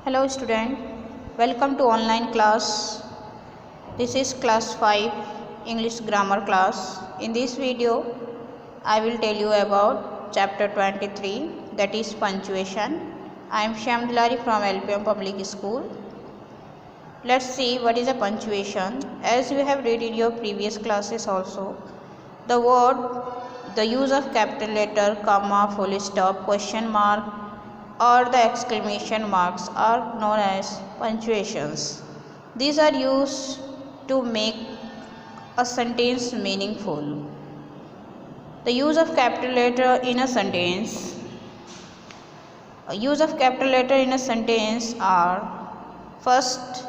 Hello student, welcome to online class. This is class 5 English grammar class. In this video, I will tell you about chapter 23, that is punctuation. I am Shyam Dulari from LPM Public School. Let's see what is a punctuation. As you have read in your previous classes also, the use of capital letter, comma, full stop, question mark or the exclamation marks are known as punctuations. These are used to make a sentence meaningful. The use of capital letter in a sentence. Use of capital letter in a sentence are: first,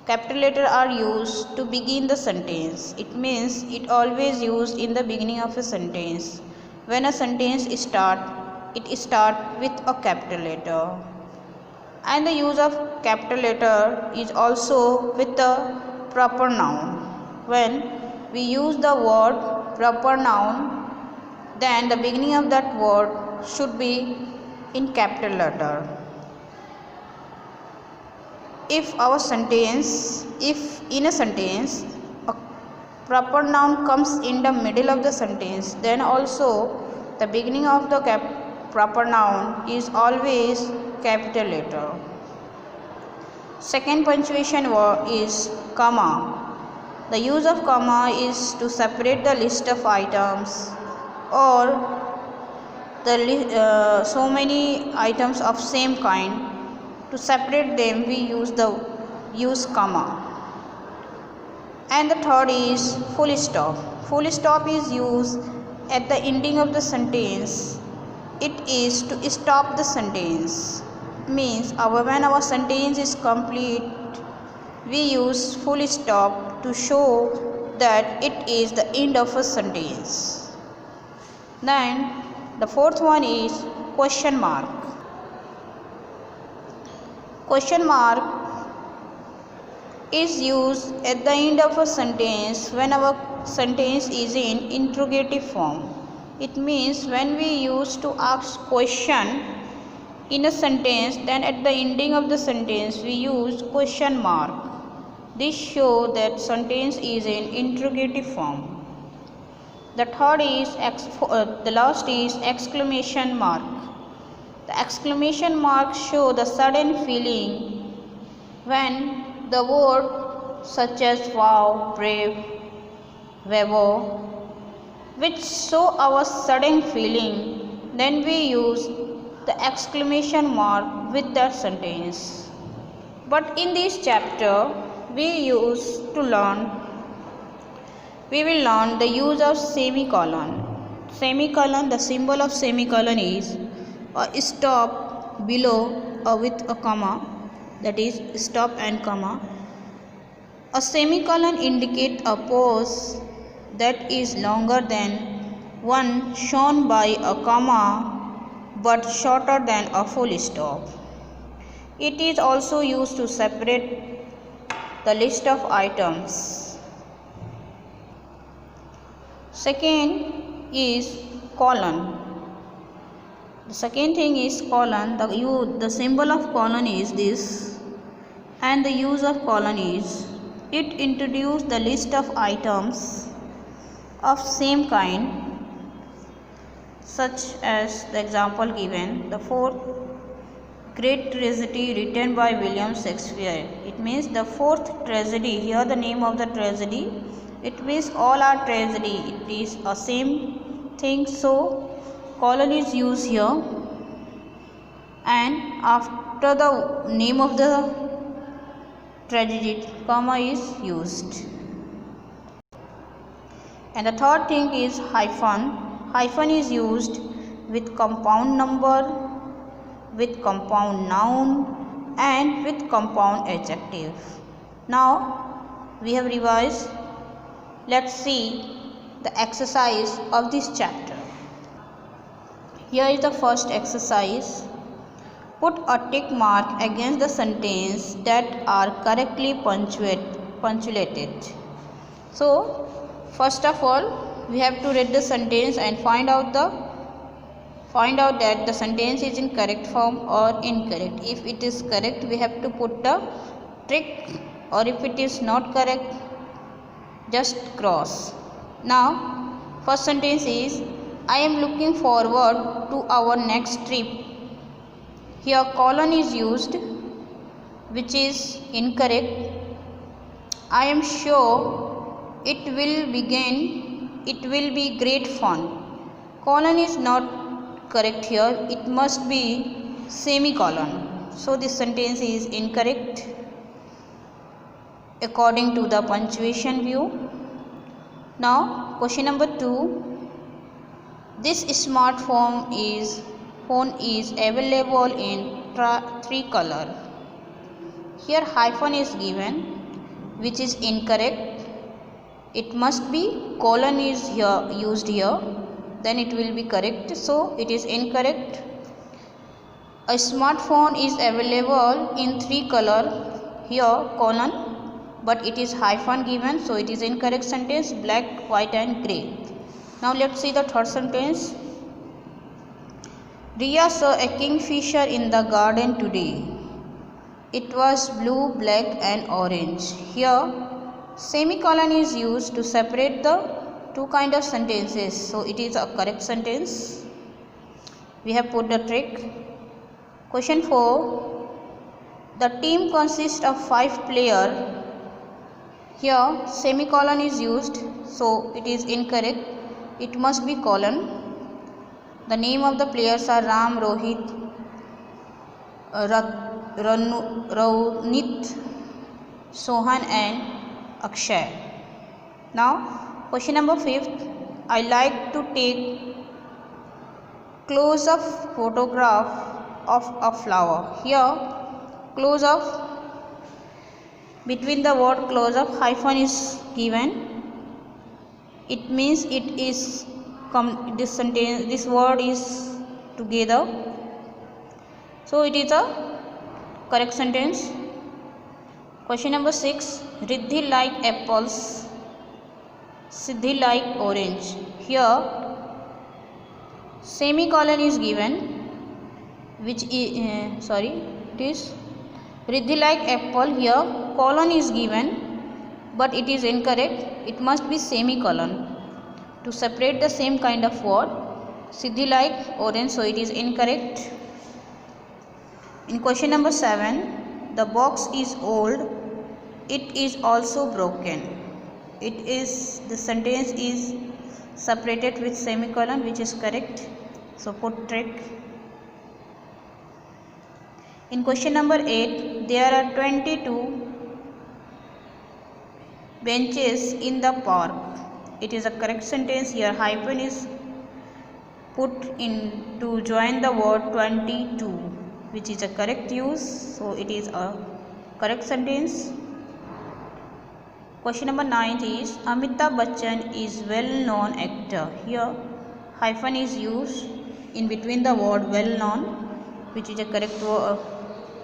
capital letter are used to begin the sentence. It means it always used in the beginning of a sentence. When a sentence starts, it starts with a capital letter. And the use of capital letter is also with the proper noun. When we use the word proper noun, then the beginning of that word should be in capital letter. If in a sentence a proper noun comes in the middle of the sentence, then also the beginning of the proper noun is always capital letter. Second punctuation word is comma. The use of comma is to separate the list of items or so many items of same kind. To separate them, we use comma. And the third is full stop. Full stop is used at the ending of the sentence. It is to stop the sentence. Means when our sentence is complete, we use full stop to show that it is the end of a sentence. Then the fourth one is question mark. Question mark is used at the end of a sentence when our sentence is in interrogative form. It means when we used to ask question in a sentence, then at the ending of the sentence we use question mark. This shows that sentence is in interrogative form. The last is exclamation mark. The exclamation mark show the sudden feeling when the word such as wow, brave, bravo, which show our sudden feeling, then we use the exclamation mark with that sentence. But in this chapter, we will learn the use of semicolon. Semicolon, the symbol of semicolon is a stop below with a comma, that is stop and comma. A semicolon indicates a pause that is longer than one shown by a comma but shorter than a full stop. It is also used to separate the list of items. Second is colon. The second thing is colon. The symbol of colon is this, and the use of colon is it introduces the list of items of same kind, such as the example given, the fourth great tragedy written by William Shakespeare. It means the fourth tragedy. Here the name of the tragedy. It means all are tragedy. It is a same thing. So colon is used here, and after the name of the tragedy, comma is used. And the third thing is hyphen. Hyphen is used with compound number, with compound noun, and with compound adjective. Now we have revised. Let's see the exercise of this chapter. Here is the first exercise. Put a tick mark against the sentence that are correctly punctuated. So first of all, we have to read the sentence and find out the find out that the sentence is in correct form or incorrect. If it is correct, we have to put the tick, or if it is not correct, just cross. Now, first sentence is, I am looking forward to our next trip. Here colon is used, which is incorrect. I am sure it will be great fun. Colon is not correct here, it must be semicolon. So this sentence is incorrect according to the punctuation view. Now question number 2. This smartphone is available in 3 color. Here hyphen is given, which is incorrect. It must be colon is here used here, then it will be correct. So it is incorrect. A smartphone is available in 3 color. Here colon, but it is hyphen given, so it is incorrect sentence, black, white and grey. Now let's see the third sentence. Riya saw a kingfisher in the garden today. It was blue, black and orange. Here semicolon is used to separate the two kind of sentences, so it is a correct sentence. We have put the trick. Question 4. The team consists of 5 players. Here semicolon is used, so it is incorrect. It must be colon. The name of the players are Ram, Rohit, Ravneet, Sohan and Akshay. Now question number 5. I like to take close-up photograph of a flower. Here close up, between the word close up hyphen is given. It means it is this sentence, this word is together, so it is a correct sentence. Question number 6. Riddhi like apples, Siddhi like orange. Here semicolon is given, which is it is Riddhi like apple. Here colon is given, but it is incorrect. It must be semicolon to separate the same kind of word. Siddhi like orange, so it is incorrect. In question number 7, the box is old, it is also broken. It is, the sentence is separated with semicolon, which is correct. So put trick. In question number 8, there are 22 benches in the park. It is a correct sentence. Here hyphen is put in to join the word 22, which is a correct use, so it is a correct sentence. Question number 9 is, Amitabh Bachchan is well-known actor. Here hyphen is used in between the word well-known, which is a correct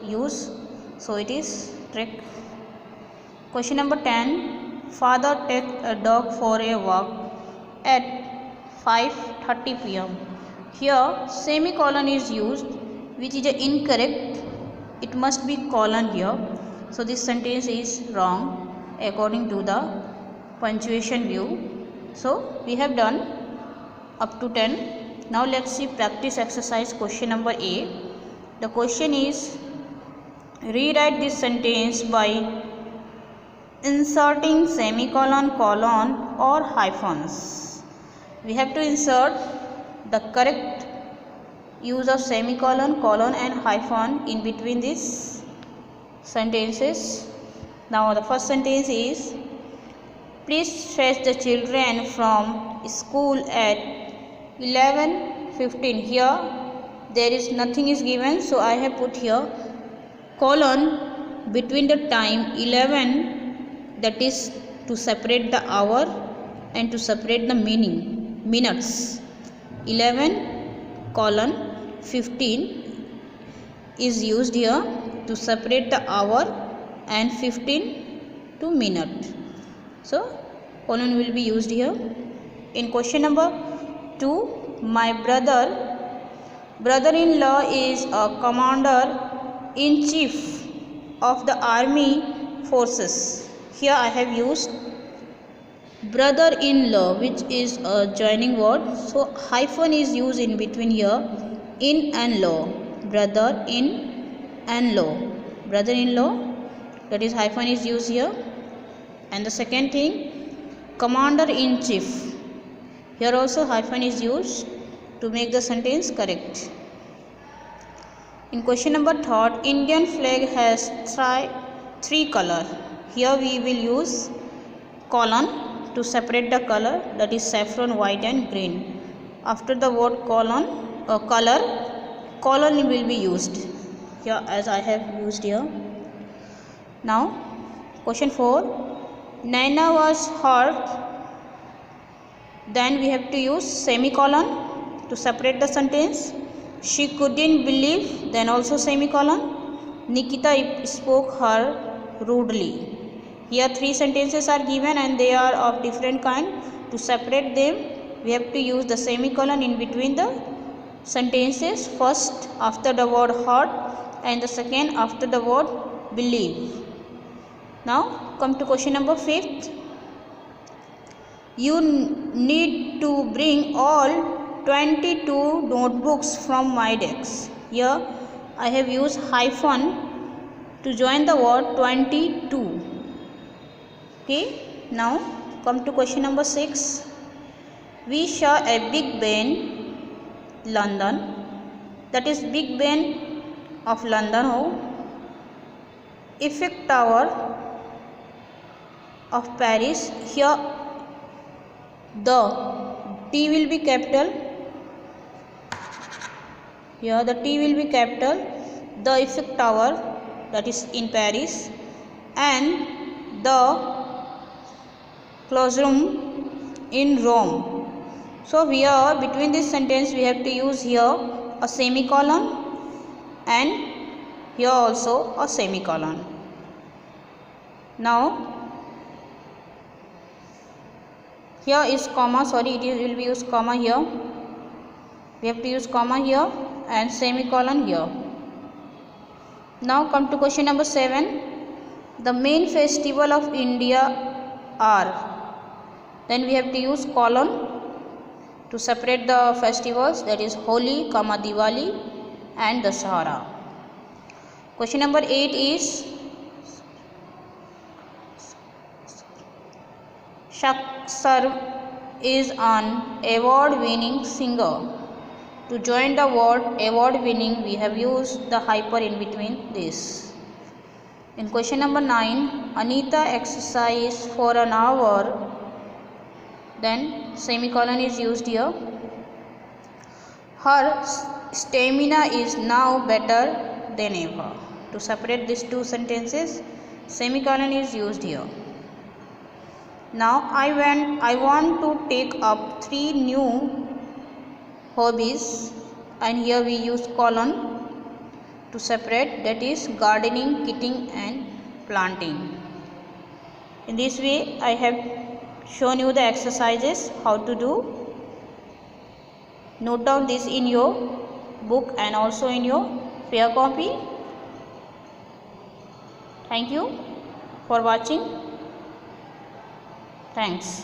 use, so it is trick. Question number 10. Father takes a dog for a walk at 5:30 p.m. Here semicolon is used, which is incorrect. It must be colon here, so this sentence is wrong according to the punctuation view. So we have done up to 10. Now let's see practice exercise question number A. The question is, rewrite this sentence by inserting semicolon, colon or hyphens. We have to insert the correct use of semicolon, colon and hyphen in between these sentences. Now the first sentence is, please fetch the children from school at 11:15. Here there is nothing is given, so I have put here colon between the time 11, that is to separate the hour and to separate the meaning, minutes. 11 colon 15 is used here to separate the hour and 15 to minute. So colon will be used here. In question number 2, my brother Brother-in-law is a commander-in-chief of the army forces. Here I have used brother-in-law, which is a joining word, so hyphen is used in between here. In and law, brother in and law, brother-in-law, that is hyphen is used here. And the second thing, commander-in-chief, here also hyphen is used to make the sentence correct. In question number 3, Indian flag has three color. Here we will use colon to separate the color, that is saffron, white and green. After the word colon or color, colon will be used here as I have used here. Now question 4, Naina was hurt, then we have to use semicolon to separate the sentence. She couldn't believe, then also semicolon. Nikita spoke her rudely. Here 3 sentences are given and they are of different kind. To separate them, we have to use the semicolon in between the sentences. First after the word hurt and the second after the word believe. Now come to question number 5. You need to bring all 22 notebooks from my desk. Here I have used hyphen to join the word 22. Okay, now come to question number 6. We saw a Big Ben, London, that is Big Ben of London, Eiffel Tower of Paris. Here the T will be capital, here the T will be capital, the Eiffel Tower, that is in Paris, and the Colosseum in Rome. So here between this sentence we have to use here a semicolon and here also a semicolon. Now here is comma, sorry, it will be used comma here. We have to use comma here and semicolon here. Now come to question number 7. The main festival of India are, then we have to use colon to separate the festivals, that is Holi, Diwali and Dasahara. Question number 8 is Shaksar is an award-winning singer. To join the word award-winning, we have used the hyper in between this. In question number 9, Anita exercised for an hour, then semicolon is used here. Her stamina is now better than ever. To separate these 2 sentences, semicolon is used here. Now I want to take up 3 new hobbies, and here we use colon to separate, that is gardening, kitting and planting. In this way I have shown you the exercises how to do. Note down this in your book and also in your fair copy. Thank you for watching. Thanks.